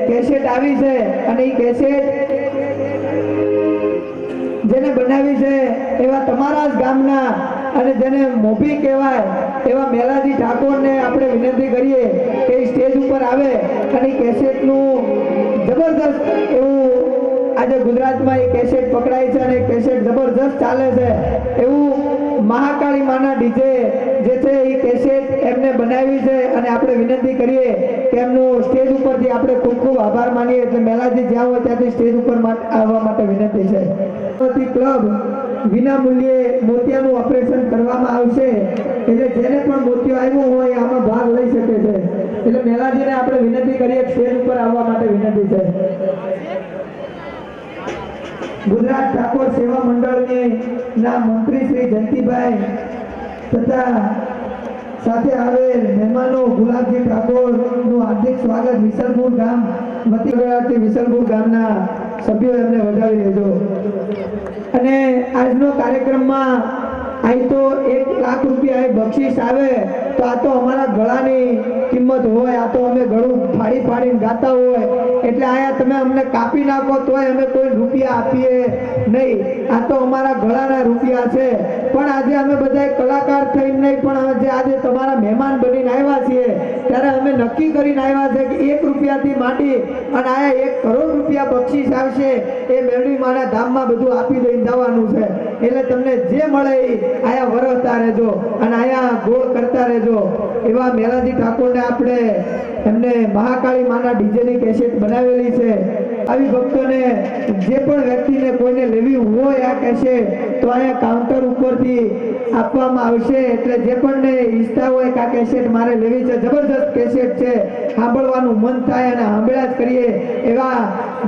Cassette આવી છે અને એ કેસેટ જેને બનાવી છે એવા તમારા જ ગામના અને જેને મોભી કહેવાય એવા મેલાજી ઠાકોરને આપણે વિનંતી કરીએ કે સ્ટેજ ઉપર આવે અને કેસેટનું જબરદસ્ત એવું આજે ગુજરાતમાં એ કેસેટ પકડાય છે અને કેસેટ જબરદસ્ત ચાલે છે એવું મહાકાળી માના ડીજે જે છે એ કેસેટ બનાવી છે અને આપણે વિનંતી કરીએ કે એમનું સ્ટેજ ઉપરથી આપણે ખૂબ ખૂબ આભાર માનીએ. એટલે મેલાજી જ્યાં હોય ત્યાંથી સ્ટેજ ઉપર આવવા માટે વિનંતી છે. ક્લબ વિના મૂલ્યે મોતિયાનું ઓપરેશન કરવામાં આવશે, એટલે જેને પણ મોતિયો આવ્યો હોય આમાં ભાગ લઈ શકે છે. એટલે મેલાજીને આપણે વિનંતી કરીએ સ્ટેજ ઉપર આવવા માટે વિનંતી છે. ગુજરાત ઠાકોર સેવા મંડળના મંત્રી શ્રી જયંતિભાઈ તથા સાથે આવેલ મહેમાનો ગુલાબજી ઠાકોરનું હાર્દિક સ્વાગત વિસલપુર ગામ વતી વિસલપુર ગામના સભ્યો એમને વધાવી લેજો. અને આજનો કાર્યક્રમમાં અહીં તો 1 લાખ રૂપિયા બક્ષિસ આવે તો આ તો અમારા ગળાની કિંમત હોય, આ તો અમે ગળું ફાડી ફાડીને ગાતા હોય, એટલે આયા તમે અમને કાપી નાખો તોય અમે કોઈ રૂપિયા આપીએ નહીં. આ તો અમારા ગળાના રૂપિયા છે. પણ આજે અમે બધા કલાકાર થઈને નહીં, પણ આજે તમારા મહેમાન બનીને આવ્યા છીએ ત્યારે અમે નક્કી કરીને આવ્યા છે કે 1 રૂપિયાથી માંડી અને આયા 1 કરોડ રૂપિયા બક્ષિસ આવશે. એ મેળવી માના ધામમાં બધું આપી દઈને જવાનું છે. એટલે તમને જે મળે એ આયા વરસતા રહેજો અને આયા ગોળ કરતા રહેજો. એવા મેલાજી ઠાકોરને આપણે એમને મહાકાળી માના ડીજેની કેસેટ બનાવેલી છે. આવી ભક્તોને જે પણ વ્યક્તિને કોઈને લેવી હોય આ કેસેટ તો અહીંયા કાઉન્ટર ઉપરથી આપવામાં આવશે. એટલે જે પણને ઈચ્છા હોય કે આ કેસેટ મારે લેવી છે, જબરજસ્ત કેસેટ છે, સાંભળવાનું મન થાય અને સાંભળ્યા જ કરીએ એવા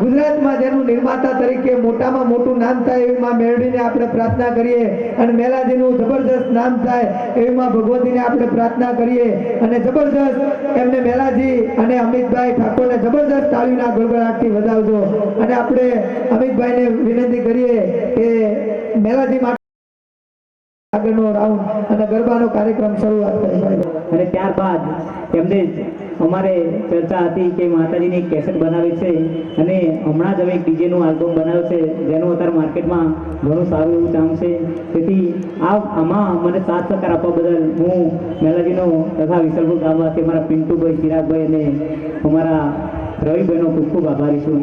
ગુજરાતમાં જેનું નિર્માતા તરીકે મોટામાં મોટું નામ થાય એવી માં મેરડીને આપણે પ્રાર્થના કરીએ અને મેલાજીનું જબરજસ્ત નામ થાય એવી માં ભગવતીને આપણે પ્રાર્થના કરીએ અને જબરજસ્ત એમને મેલાજી અને અમિતભાઈ ઠાકોરને જબરજસ્ત તાળીના ગળગળાટથી વધાવજો. અને આપણે અમિતભાઈને વિનંતી કરીએ કે મેલાજી માટે આગળનો રાઉન્ડ અને ગરબાનો કાર્યક્રમ શરૂઆત કરી. અને ત્યારબાદ એમને અમારે ચર્ચા હતી કે માતાજીની એક કેસેટ બનાવી છે અને હમણાં જ અમે એક ડીજેનું આલ્બમ બનાવ્યો છે જેનું અત્યારે માર્કેટમાં ઘણું સારું એવું ચામ છે. તેથી આમાં મને સાથ સહકાર આપવા બદલ હું મેલાજીનો તથા વિસલપુર ગામવાસી અમારા પિન્ટુભાઈ, ચિરાગભાઈ અને અમારા રવિભાઈનો ખૂબ ખૂબ આભારી છું.